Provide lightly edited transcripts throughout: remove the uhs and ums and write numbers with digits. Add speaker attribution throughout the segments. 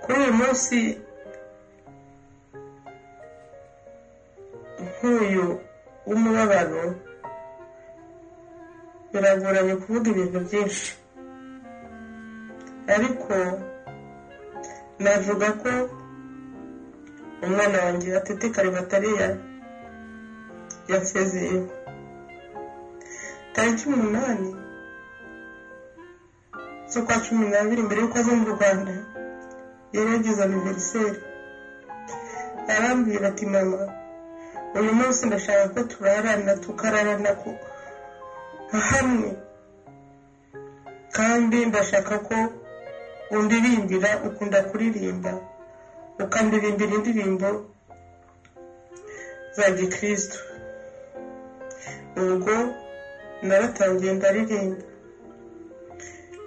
Speaker 1: kuri uyu munsi nk'uyu w'umubabaro biragoranye kuvuga ibintu byinshi, ariko navuga ko umwana wanjye Atete Karibatariya yasezeyeho tariki 8 z'ukwa 12 mbere y'uko aza mu Rwanda. Yari yagize anniversaire, arambwira ati mama, uyu munsi ndashaka ko turarana tukararana hamwe, kandi ndashaka ko undirimbira, ukunda kuririmba, ukandirimbira indirimbo za gikristo. Ubwo naratangiye ndaririmba,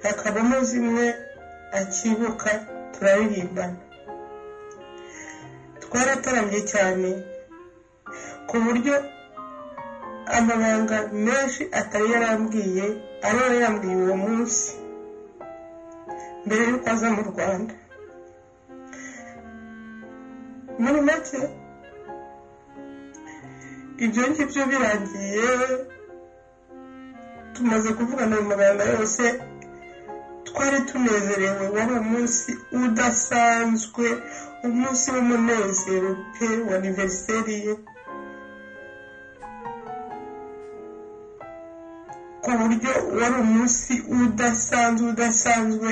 Speaker 1: hakabamo zimwe akibuka turaririmbana. Twaratarambye cyane ku buryo amabanga menshi atari yarambwiye ariyo yambwiye uwo munsi mbere y'uko aza mu Rwanda. Muri make ibyo ngibyo birangiye, tumaze kuvugana mu mabanga yose, twari tunezerewe. Wari umunsi udasanzwe, umunsi w'umunezero pe wa anniversaire ye, ku buryo wari umunsi udasanzwe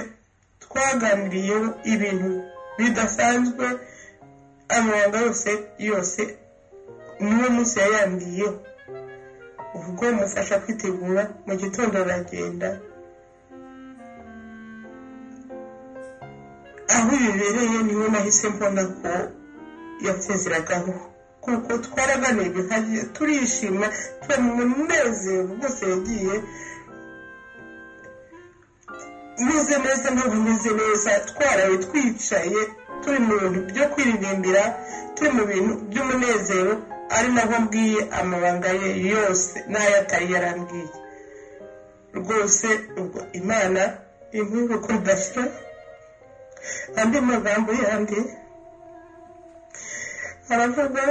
Speaker 1: twaganiriyeho ibintu bidasanzwe. Amabanga yose niwo munsi yayambwiyeho. Ubwo mufasha kwitegura, mu gitondo aragenda. Aho bibereye niho nahise mbona ko yasezeragaho, kuko twaraganiye bihagije, turishima, turi mu munezero rwose. Yagiye meze neza, ntabwo meze neza, twaraye twicaye turi mu bintu byo kwiririmbira, turi mu bintu by'umunezero, ari naho mbwiye amabanga ye yose n'ayo atari yarambwiye. Rwose ubwo Imana impuhwe ko idashira. Andi magambo yandi aravuga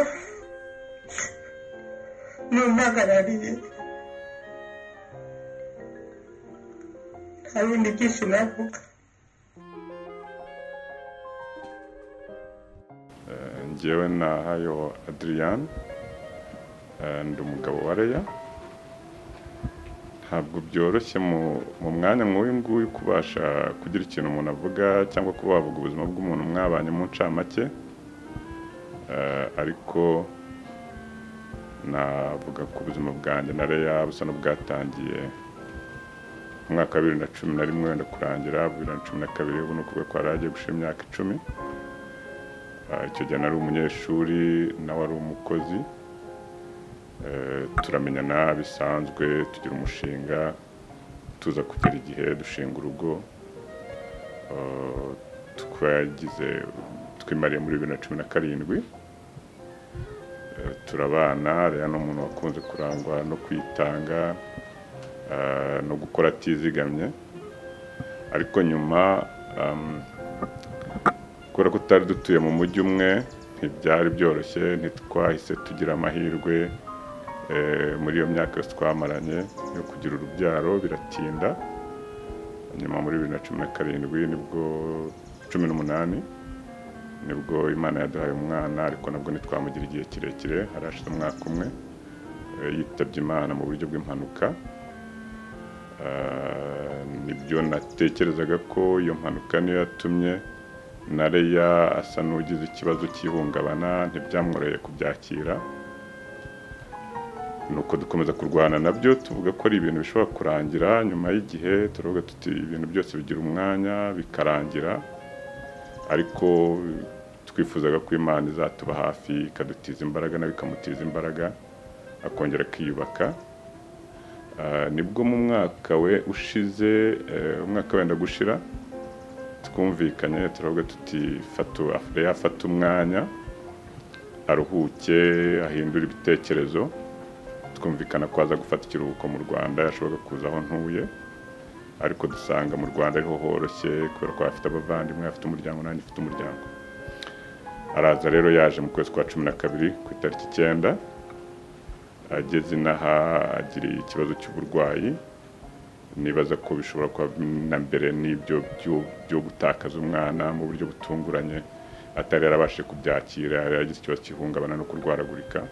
Speaker 1: n'umpagarariye, nta bindi byinshi navuga.
Speaker 2: Njyewe Nahayo Adrian, ndi umugabo wa Leya. Ntabwo byoroshye mu mwanya nk'uyu nguyu kubasha kugira ikintu umuntu avuga cyangwa kuba wavuga ubuzima bw'umuntu mwabanye mu ncamake, ariko navuga ku buzima bwanjye na Leya busa n'ubwatangiye mu mwaka wa 2011 wenda kurangira 2012. Ubu ni ukuvuga ko yaragiye gushira imyaka 10. Icyo gihe nari umunyeshuri nawe ari umukozi. Turamenyana bisanzwe, tugira umushinga, tuza kugera igihe dushinga urugo. Twimariye muri 2017. Turabana. Leya ni umuntu wakunze kurangwa no kwitanga no gukora atizigamye, ariko nyuma kubera ko tutari dutuye mu mujyi umwe ntibyari byoroshye, ntitwahise tugira amahirwe muri iyo myaka yose twamaranye yo kugira urubyaro, biratinda. Nyuma muri 2017 nibwo 18 nibwo Imana yaduhaye umwana, ariko nabwo ntitwamugira igihe kirekire, harashize umwaka umwe yitabye Imana mu buryo bw'impanuka. Nibyo natekerezaga ko iyo mpanuka niyo yatumye na Leya asa n'ugize ikibazo cy'ihungabana, ntibyamworoheye kubyakira. Nuko dukomeza kurwana nabyo, tuvuga ko ari ibintu bishobora kurangira nyuma y'igihe. Turavuga tuti ibintu byose bigira umwanya bikarangira, ariko twifuzaga ko Imana izatuba hafi ikadutiza imbaraga nawe ikamutiza imbaraga, akongera akiyubaka. Nibwo mu mwaka we ushize, umwaka wenda gushira, twumvikanye turavuga tuti Leya afata umwanya aruhuke, ahindura ibitekerezo. Twumvikana ko aza gufata ikiruhuko mu Rwanda, yashoboka kuza aho ntuye. ariko dusanga mu Rwanda ariho horoshye kubera ko afite abavandimwe, afite umuryango, nanjye mfite umuryango. Araza rero yaje mu kwezi kwa 12 ku itariki 9, ageze inaha agira ikibazo cy'uburwayi. Nibaza ko bishobora kuba na mbere n'ibyo byo gutakaza umwana mu buryo butunguranye, atari yarabashe kubyakira, yagize ikibazo cy'ihungabana no kurwaragurika.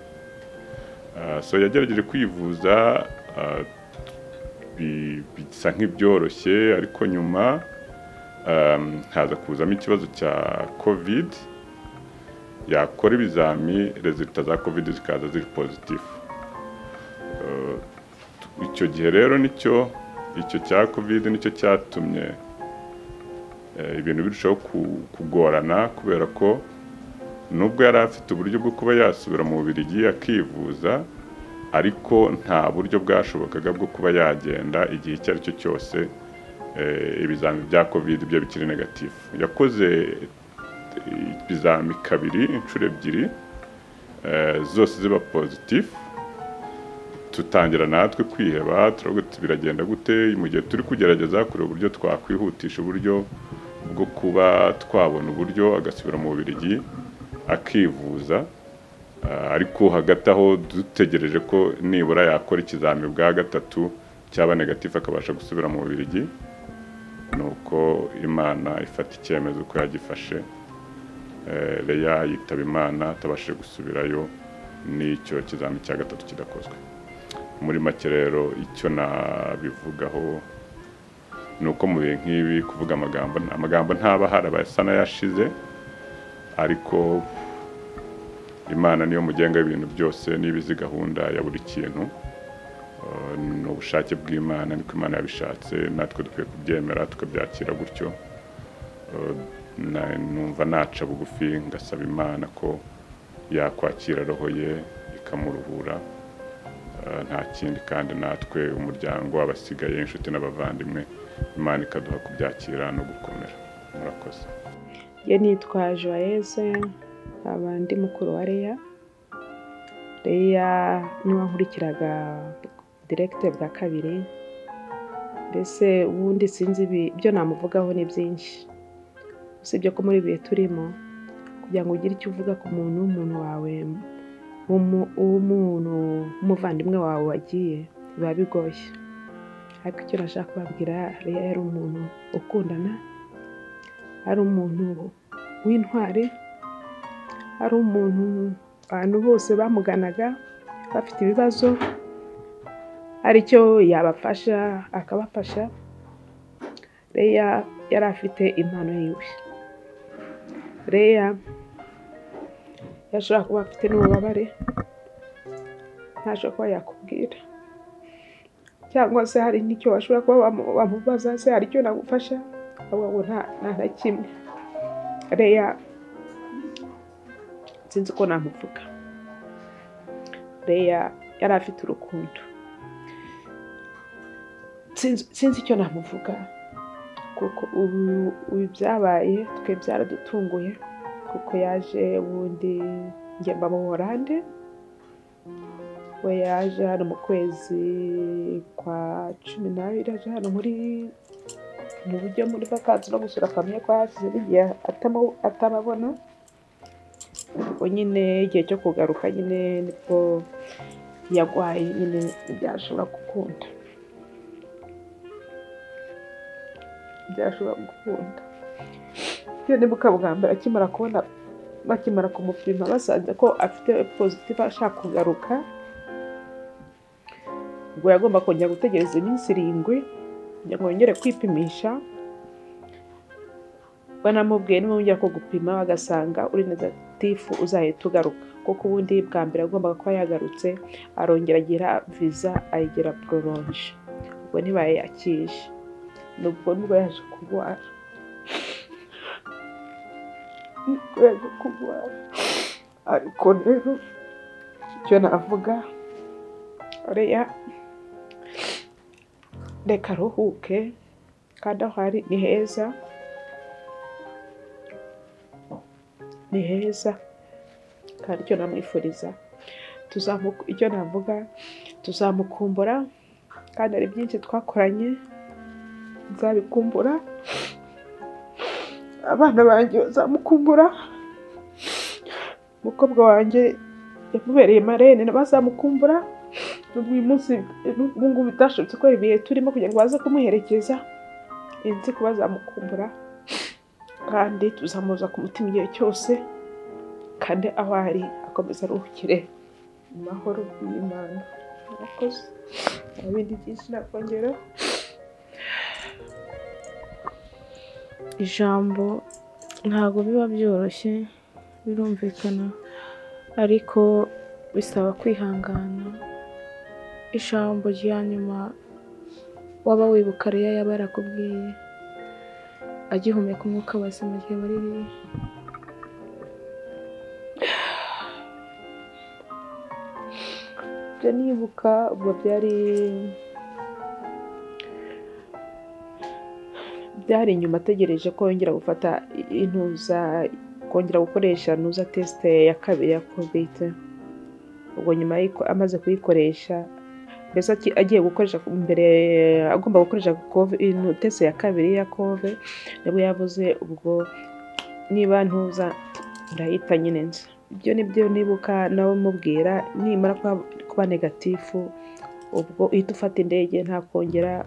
Speaker 2: So yagerageje kwivuza, bisa nk'ibyoroshye, ariko nyuma haza kuzamo ikibazo cya covid. Yakora ibizami, resulta za covid zikaza ziri positive. Icyo gihe rero icyo cya covid nicyo cyatumye ibintu birushaho kugorana, kubera ko nubwo yari afite uburyo bwo kuba yasubira mu Bubiligi akivuza, ariko nta buryo bwashobokaga bwo kuba yagenda igihe icyo ari cyo cyose ibizami bya covid byo bikiri negative. Yakoze ibizami kabiri, inshuro ebyiri, zose ziba positive. Tutangira natwe kwiheba, turavuga tuti biragenda gute, mu gihe turi kugerageza kureba uburyo twakwihutisha uburyo bwo kuba twabona uburyo agasubira mu Bubiligi akivuza. Ariko hagati aho dutegereje ko nibura yakora ikizami bwa gatatu cyaba negative akabasha gusubira mu Bubiligi, nuko Imana ifata icyemezo ko yagifashe. Leya yitaba Imana atabashije gusubirayo n'icyo kizami cya gatatu kidakozwe. Muri make rero icyo nabivugaho nuko mu bihe nk'ibi kuvuga amagambo ntaba harabasa n'ayashize, ariko Imana niyo mugenga w'ibintu byose, nibizi gahunda ya buri kintu. Ni ubushake bw'Imana, niko Imana yabishatse, natwe dukwiye kubyemera tukabyakira gutyo. Numva naca bugufi ngasaba Imana ko yakwakira roho ye ikamuruhura, nta kindi. Kandi natwe umuryango, abasigaye, inshuti n'abavandimwe, Imana ikaduha kubyakira no gukomera. Murakoze.
Speaker 3: Ye nitwa Joyeuse, abandi mukuru wa Leya. Leya niwe nkurikiraga direct bwa kabiri. Mbese ubundi sinzi ibyo namuvugaho ni byinshi, usibye ko muri bihe turimo kugira ngo ugire icyo uvuga ku muntu wawe, umuvandimwe wawe wagiye, biba bigoye. Ariko icyo nashaka kubabwira, Leya yari umuntu ukundana, ari umuntu w'intwari, ari umuntu abantu bose bamuganaga bafite ibibazo, aricyo yabafasha akabafasha. Leya yari afite impano yiwe. Leya yashobora kuba afite n'ububabare, ntashobora kuba yakubwira, cyangwa se hari n'icyo washobora kuba wamubaza, se hari icyo nagufasha, ahubwo nta na kimwe. Leya sinzi ko namuvuga. Leya yari afite urukundo, sinzi icyo namuvuga, kuko ubu byabaye twe byaradutunguye, kuko yaje ubundi njye mba mu Buholande, we yaje hano mu kwezi kwa 12, yaje hano mu buryo muri vakansi no gusura famiye ko yasize igihe atababona. Ubwo nyine igihe cyo kugaruka nyine nibwo yagwaye, nyine byashobora gukunda. Iyo nibuka bwa mbere bakimara kumupima basanze ko afite positive ashaka kugaruka, ubwo yagomba kongera gutegereza iminsi 7 kugira ngo yongere kwipimisha. Banamubwiye nimwongera ko gupima bagasanga uri negative uzahita ugaruka, kuko ubundi bwa mbere agomba kuba yagarutse arongera agira visa ayigera prolonge. Ubwo ntibayakije, nubwo yaje kurwara. Ariko rero icyo navuga, Leya reka aruhuke, kandi aho ari ni heza, kandi icyo namwifuriza, icyo navuga, tuzamukumbura, kandi ari byinshi twakoranye, nzabikumbura, abana banjye bazamukumbura, umukobwa wanjye yamubereye marene bazamukumbura, nubwo uyu munsi n'ubu ngubu bitashobotse ko ibihe turimo kugira ngo baze kumuherekeza, nzi ko bazamukumbura kandi tuzamuza ku mutima igihe cyose, kandi aho ari akomeza aruhukire mu mahoro y'Imana. Murakoze, nta bindi byinshi nakongera.
Speaker 4: Ijambo ntabwo biba byoroshye, birumvikana, ariko bisaba kwihangana. Ijambo rya nyuma waba wibuka Leya yaba yarakubwiye agihumeka umwuka wazima ryaba riri byo nibuka ubwo byari inyuma ategereje ko yongera gufata kongera gukoresha tesite ya kabiri ya covid. Ubwo nyuma amaze kuyikoresha, mbese agiye gukoresha mbere agomba gukoresha tesite ya kabiri ya covid, nibwo yavuze ubwo niba ndahita nyine nza. Ibyo nibyo nibuka nawe mubwira, nimara kuba negatifu ubwo uhita ufata indege, nta kongera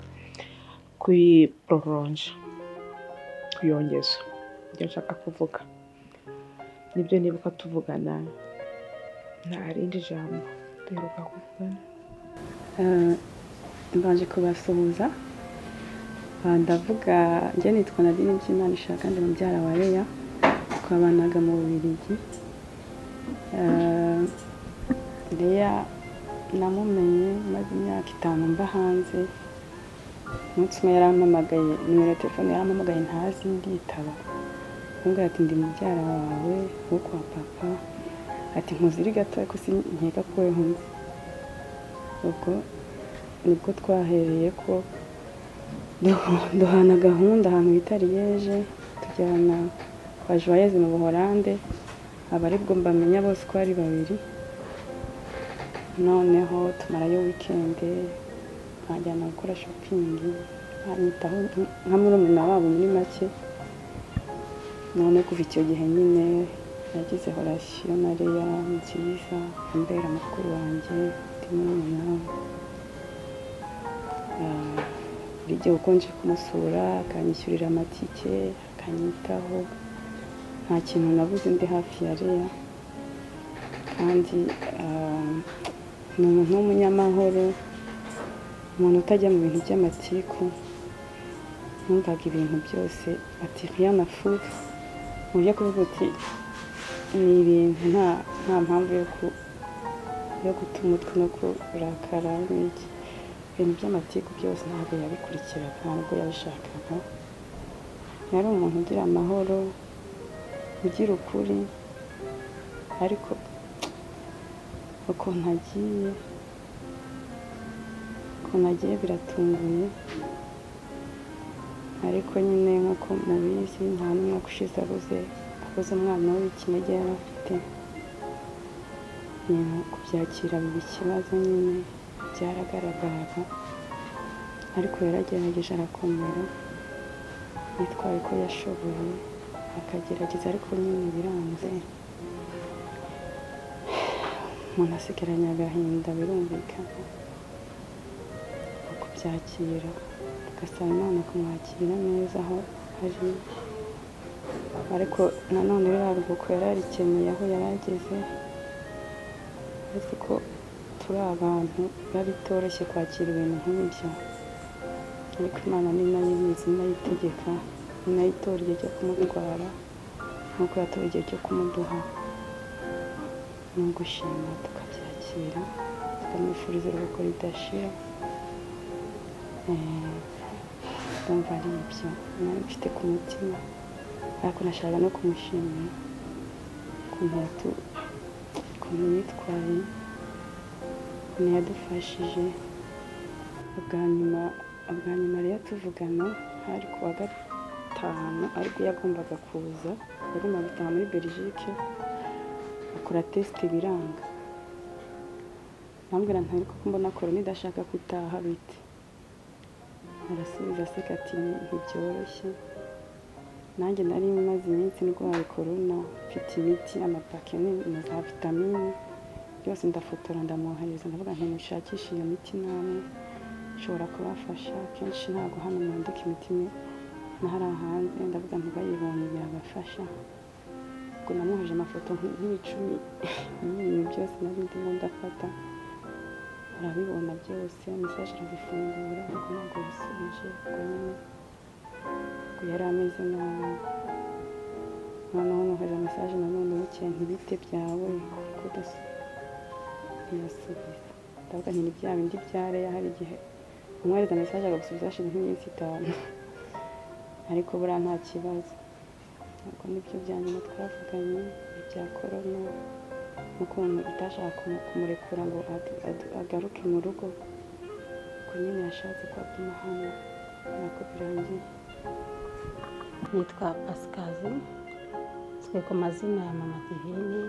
Speaker 4: kuyongeza. Ibyo nshaka kuvuga nibyo nibuka tuvugana, nta rindi jambo duheruka kuvugana.
Speaker 5: Mbanje kubasuhuza, ndavuga njye nitwa Nadine Byimana Ishaka kandi mubyara wa Leya, twabanaga mu Bubiligi. Leya namumenye maze imyaka 5 mba hanze. Umunsi umwe yarampamagaye, nimero ya telefone yarampamagaye ntazi, nditaba. Kumbwira ati ndi mubyara wawe wo kwa papa, ati nkuziri gato ariko sinkeka ko we nkunze. Ubwo nibwo twahereye ko duhana gahunda ahantu bita Liège, tujyana kwa Joyeuse mu Buholande, aba aribwo mbamenya bose ko ari babiri. Noneho tumarayo weekend, nkajyana gukora shopping, nkanyitaho nka murumuna wabo muri make. None kuva icyo gihe nyine nagize relation na Leya nziza, ambera mukuru wanjye, ndi murumuna we. Buri gihe uko nje kumusura akanyishyurira amatike, akanyitaho, nta kintu nabuze ndi hafi ya Leya. Kandi ni umuntu w'umunyamahoro, umuntu utajya mu bintu by'amatiku. Numvaga ibintu byose ati rien à foutre, mu byo kuvuga uti ni ibintu nta mpamvu yo guta umutwe no kurakara n'iki. Ibintu by'amatiku byose ntabwo yabikurikiraga, ntabwo yabishakaga. Yari umuntu ugira amahoro, ugira ukuri, ariko ukuntu agiye biratunguye. Ariko nyine nk'uko mubizi, nta n'umwaka ushize abuze umwana we w'ikinege yari afite. Kubyakira biba ikibazo, nyine byaragaragaraga, ariko yaragerageje arakomera, yitwaye ko yashoboye, akagerageza, ariko nyine biranze. Umuntu asigaranye agahinda, birumvikana. Kubyakira tugasaba Imana kumwakira neza aho ari, ariko nanone riraruhuko yari arikeneye aho yari ageze. Uretse ko turi abantu biba bitoroshye kwakira ibintu nk'ibyo, ariko Imana ni nayo ibizi, ni nayo itegeka, ni nayo itora igihe cyo kumutwara nk'uko yatora igihe cyo kumuduha. Ni ugushima tukabyakira, tukamwifuriza iruhuko ridashira. Ndumva ari ibyo nari mfite ku mutima, ariko nashaka no kumushimira ukuntu yitwaye, ukuntu yadufashije. Ubwa nyuma rero tuvugana hari ku wa 5, ariko yagombaga kuza, yagombaga gutaha muri Belgique, akora tesite biranga. Nambwira nti ariko mbona korona idashaka gutaha bite. arasubiza aseka ati ntibyoroshye, nanjye nari maze iminsi ndwaye korona, mfite imiti amapake na za vitamine byose ndafotora ndamwohereza, ndavuga nti mushakishe iyo miti namwe ishobora kubafasha, kenshi ntabwo hano mwandika imiti n'ahari hanze, ndavuga nti bayibonye yabafasha. ubwo namwoheje amafoto nk'icumi y'ibintu byose nari ndimo ndafata, arabibona byose, mesaje arazifungura ariko ntabwo yasubije, ubwo nyine ubwo yari ameze nabi. noneho mwoheje mesaje nanone bukeye ntibite byawe kuko ntiyasubiza, ndavuga nti ni bya bindi bya Leya, hari igihe umwohereza mesaje agagusubiza hashize nk'iminsi 5 ariko buriya nta kibazo. ubwo nibyo bya nyuma twavuganye, ibya korona n'ukuntu itashaka kumurekura ngo agaruke mu rugo, ubwo nyine yashatse ko atuma hano, nako birangiye. Nitwa Pasikazi, nzwi ku mazina ya Mama Divine,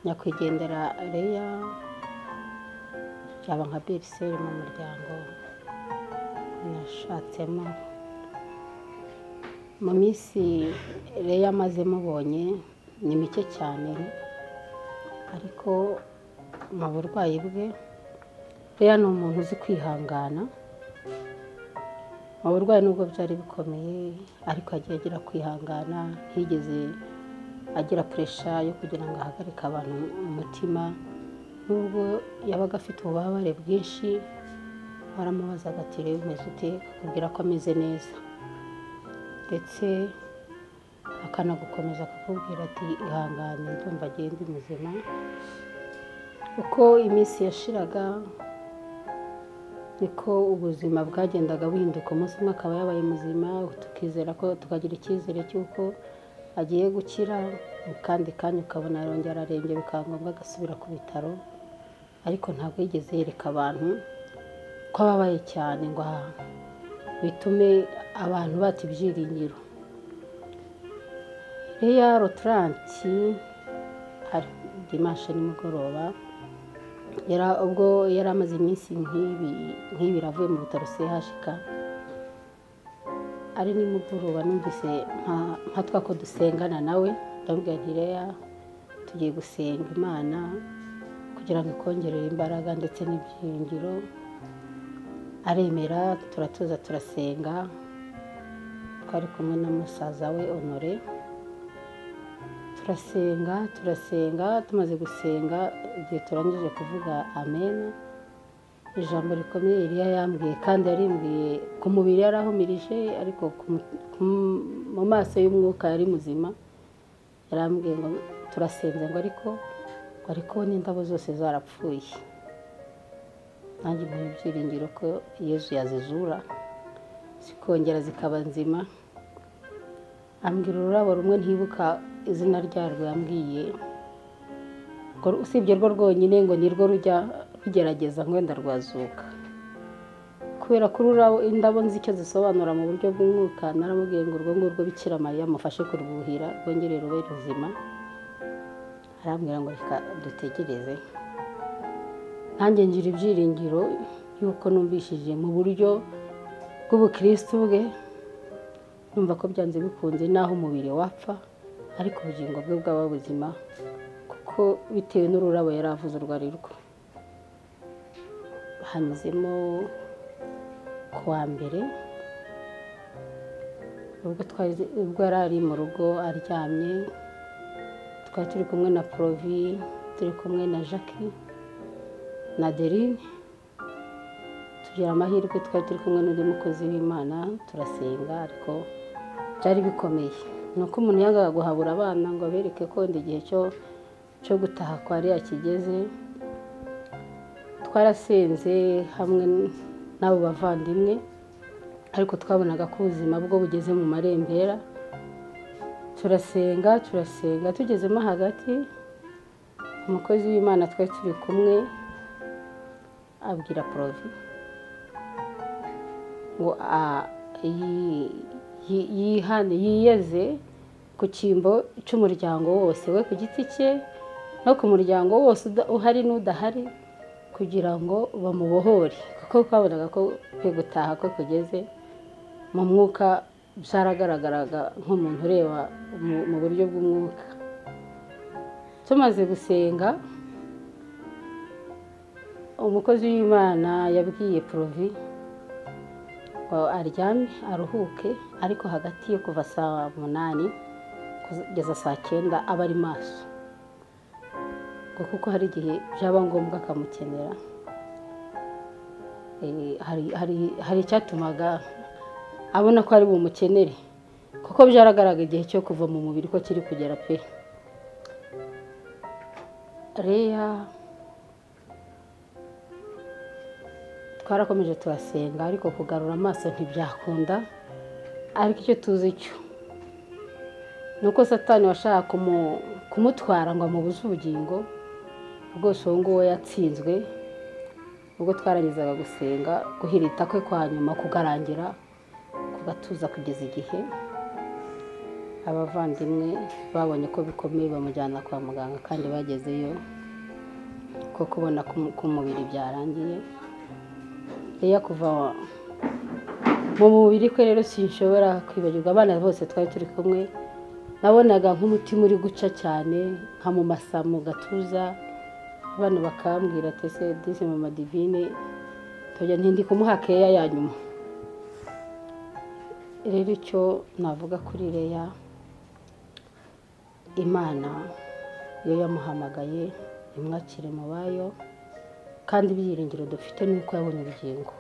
Speaker 5: nyakwigendera Leya, yaba nka Beriseri mu muryango nashatsemo. mu minsi Leya amaze mubonye ni mike cyane, ariko mu burwayi bwe Leya ni umuntu uzi kwihangana. mu burwayi nubwo byari bikomeye, ariko yagiye agira kwihangana, ntiyigeze agira puresha yo kugira ngo ahagarike abantu umutima. nubwo yabaga afite ububabare bwinshi, waramubazaga ati rero umeze ute, akakubwira ko ameze neza, ndetse akanagukomeza akakubwira ati ihangane ndumva agenda muzima. uko iminsi yashiraga niko ubuzima bwagendaga buhinduka, umunsi umwe akaba yabaye muzima, tukizera ko tukagira icyizere cy'uko agiye gukira, mu kandi kanya ukabona arongera arembye, bikaba ngombwa agasubira ku bitaro, ariko ntabwo yigeze yereka abantu ko ababaye cyane ngo bitume abantu bata ibyiringiro. Leya Roturanti dimanche nimugoroba, ubwo yari amaze iminsi nk'ibi avuye mu bitaro CHK, ari nimugoroba numvise nka twako dusengana nawe, ndamubwira nti Leya tugiye gusenga Imana kugira ngo ikongerere imbaraga ndetse n'ibyiringiro. aremera, turatuza turasenga, twari kumwe na musaza we Honore, turasenga, tumaze gusenga, igihe turangije kuvuga amen, ijambo rikomeye Eliya yambwiye, kandi yarimbwiye ku mubiri yarahumirije, ariko mu maso y'umwuka yari muzima. yarambwiye ngo turasenze ngo ariko n'indabo zose zarapfuye. nanjye mu byiringiro ko Yesu yazizura zikongera zikaba nzima. ambwira ururabo rumwe ntibuka izina ryarwo, yambwiye ngo usibye rwo rwonyine ngo nirwo rujya rugerageza ngo wenda rwazuka, kubera ko ururabo indabo nzi icyo zisobanura mu buryo bw'umwuka. naramubwiye ngo urwo ngurwo Bikira Mariya mufashe kurwuhira rwongere rube ruzima. arambwira ngo reka dutegereze. nanjye ngira ibyiringiro yuko numvishije mu buryo bw'ubukristo bwe, numva ko byanze bikunze naho umubiri wapfa, ariko ubugingo bwe bwaba buzima, kuko bitewe n'ururabo yari avuze urwo ari rwo. hanyuzemo ku wa mbere, ubwo yari ari mu rugo aryamye, twari turi kumwe na Provi, turi kumwe na Jackie na Adeline, tugira amahirwe twari turi kumwe n'undi mukozi w'Imana, turasenga, ariko byari bikomeye. ni uko umuntu yangaga guhabura abana ngo abereke ko igihe cyo gutaha kwa Leya kigeze. twarasenze hamwe n'abo bavandimwe, ariko twabonaga ko ubuzima bwo bugeze mu marembera. turasenga tugezemo hagati, umukozi w'Imana twari turi kumwe abwira Provi ngo yiyeze ku cyimbo cy'umuryango wose, we ku giti cye no ku muryango wose uhari n'udahari,
Speaker 6: kugira ngo bamubohore, kuko twabonaga ko kwe gutaha ko kugeze mu mwuka, byaragaragaraga nk'umuntu ureba mu buryo bw'umwuka. Tumaze gusenga, umukozi w'Imana yabwiye Provi ngo aryame aruhuke, ariko hagati yo kuva saa 8 kugeza saa 9 aba ari maso, ngo kuko hari igihe byaba ngombwa akamukenera. Hari icyatumaga abona ko ari bumukenere, kuko byaragaragara igihe cyo kuva mu mubiri ko kiri kugera pe. Reya twarakomeje turasenga, ariko kugarura amaso ntibyakunda. Ariko icyo tuzi cyo nuko Satani washaka kumutwara ngo amubuze ubugingo, rwose uwo nguwo yatsinzwe. Ubwo twaragezaga gusenga, guhirita kwe kwa nyuma kugarangira, kugatuza kugeza igihe abavandimwe babonye ko bikomeye bamujyana kwa muganga, kandi bagezeyo ko kubona ku mubiri byarangiye. Reya kuva mu mubiri kwe rero sinshobora kwibagirwa. Abana bose twari turi kumwe, nabonaga nk'umutima uri guca cyane, nka mu masa mu gatuza. Abana bakambwira ati ese disi mama Divine tojya ntindi kumuha keya ya nyuma. Rero icyo navuga kuri Reya, Imana yo yamuhamagaye imwakire mu bayo, kandi ibyiringiro dufite nuko yabonye ubugingo,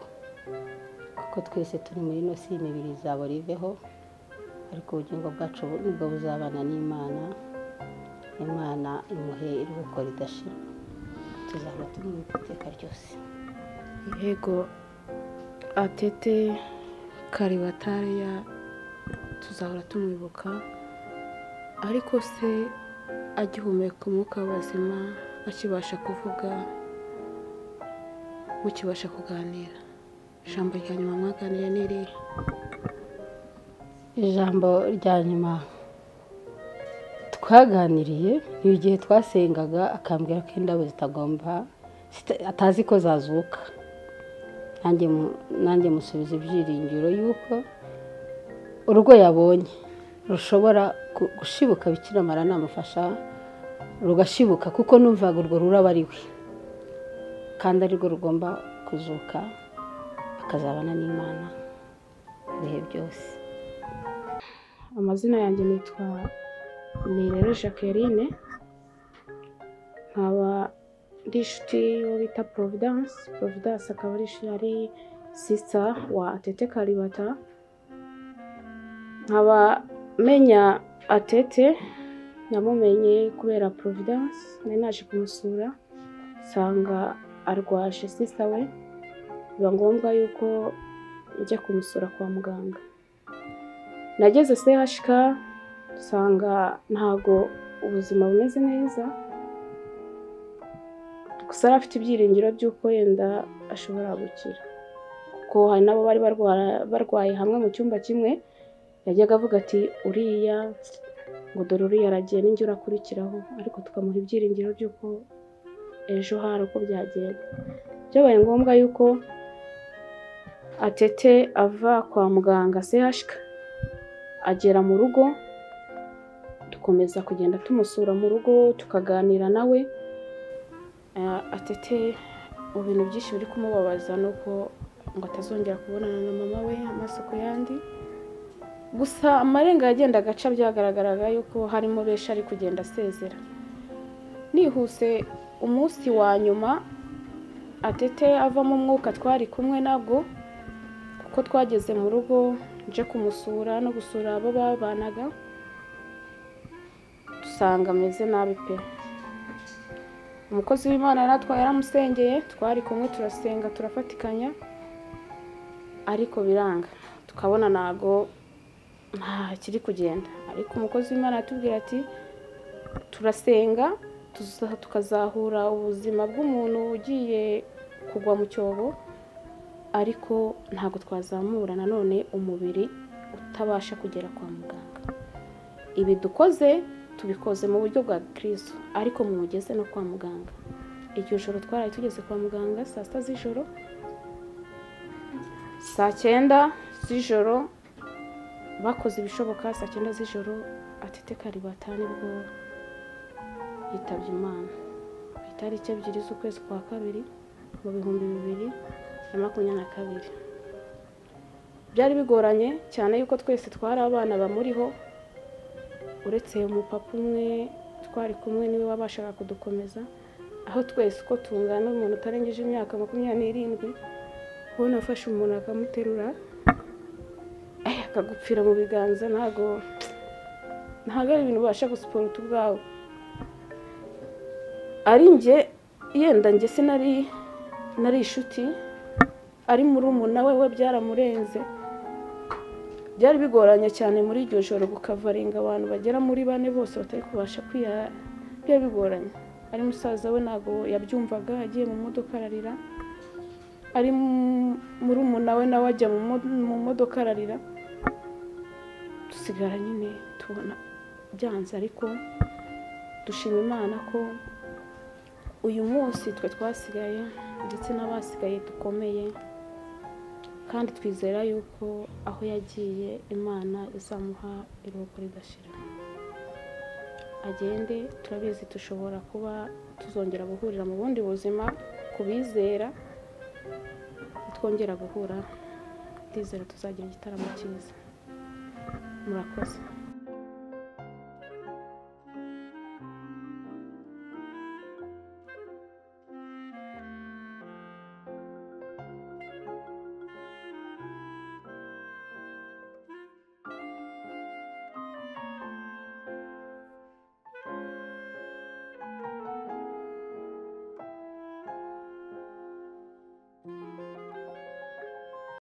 Speaker 6: kuko twese turi muri ino si imibiri izabo riveho, ariko ubugingo bwacu nibwo buzabana n'Imana. Imana imuhe iruhuko ridashira, tuzaba tumwibuka iteka ryose.
Speaker 3: Yego Atete Kalibatariya tuzahora tumwibuka, ariko se agihumeka umwuka w'abazima, akibasha kuvuga, mukibasha kuganira, ijambo rya nyuma mwaganiriye ni irihe?
Speaker 6: Ijambo rya nyuma twaganiriye ni igihe twasengaga, akambwira ko indabo zitagomba, atazi ko zazuka. Nanjye musubiza ibyiringiro yuko urugo yabonye rushobora gushibuka, Bikira Mariya namufasha rugashibuka, kuko numvaga urwo ruraba ari we, kandi arirwo rugomba kuzuka akazabana n'Imana ibihe byose.
Speaker 3: Amazina yanjye nitwa Nirere Jacqueline, nkaba ndi inshuti y'uwo bita Providence. Providence akaba ari sister wa Atete Kalibata. Nkaba menya Atete, namumenye kubera Providence. Nari naje kumusura, nsanga arwaje sister we, biba ngombwa yuko njya kumusura kwa muganga. Nageze CHK, nsanga ntago ubuzima bumeze neza, gusa afite ibyiringiro by'uko yenda ashobora gukira, kuko hari nabo bari barwaye hamwe mu cyumba kimwe. Yajyaga avuga ati uriya ngo dore uriya aragiye, n'injye urakurikiraho, ariko tukamuha ibyiringiro by'uko ejo hari uko byagenda. Byabaye ngombwa yuko Atete ava kwa muganga CHK agera mu rugo, dukomeza kugenda tumusura mu rugo, tukaganira nawe. Atete mu bintu byinshi biri kumubabaza nuko ngo atazongera kubonana na mama we amaso ku yandi. Gusa amarenga yagenda agaca, byagaragaraga yuko harimo benshi ari kugenda asezera. Nihuse umunsi wa nyuma Atete ava mu mwuka twari kumwe nabwo, kuko twageze mu rugo nje kumusura no gusura abo babanaga, dusanga ameze nabi pe. Umukozi w'Imana yaratwaye yaramusengeye, twari kumwe turasenga turafatikanya, ariko biranga, tukabona nago nta kiri kugenda. Ariko umukozi w'Imana yatubwira ati turasenga tukazahura ubuzima bw'umuntu ugiye kugwa mu cyobo, ariko ntago twazamura nanone umubiri utabasha kugera kwa muganga. Ibi dukoze tubikoze mu buryo bwa Kristo, ariko mumugeze no kwa muganga.
Speaker 7: iryo joro twaraye tugeze kwa muganga saa sita z'ijoro, saa cyenda z'ijoro bakoze ibishoboka, saa cyenda z'ijoro Atete Kalibata nibwo yitabye Imana ku itariki 2 z'ukwezi kwa kabiri mu 2022. Byari bigoranye cyane yuko twese twari abana bamuriho, uretse umupapa umwe twari kumwe niwe wabashaga kudukomeza, aho twese uko tungana umuntu utarengeje imyaka 27 ubona afashe umuntu akamuterura akagupfira mu biganza, ntago ari ibintu ubasha gusuporta ubwawe. Ari nge yenda nge sinari inshuti, ari muri umuna we byaramurenze. Byari bigoranye cyane muri iryo joro gukavaringa abantu bagera muri 4 bose batari kubasha kwiha, byari bigoranye. Ari musaza we ntago yabyumvaga, agiye mu modoka ararira, ari muri umuna we nawe ajya mu modoka ararira, dusigara nyine tubona byanze, ariko dushima Imana ko uyu munsi twe twasigaye ndetse n'abasigaye dukomeye, kandi twizera yuko aho yagiye Imana izamuha iruhuko ridashira. Agende, turabizi dushobora kuba tuzongera guhurira mu bundi buzima, kubizera twongera guhura, ndizera tuzagira igitaramo cyiza. Murakoze.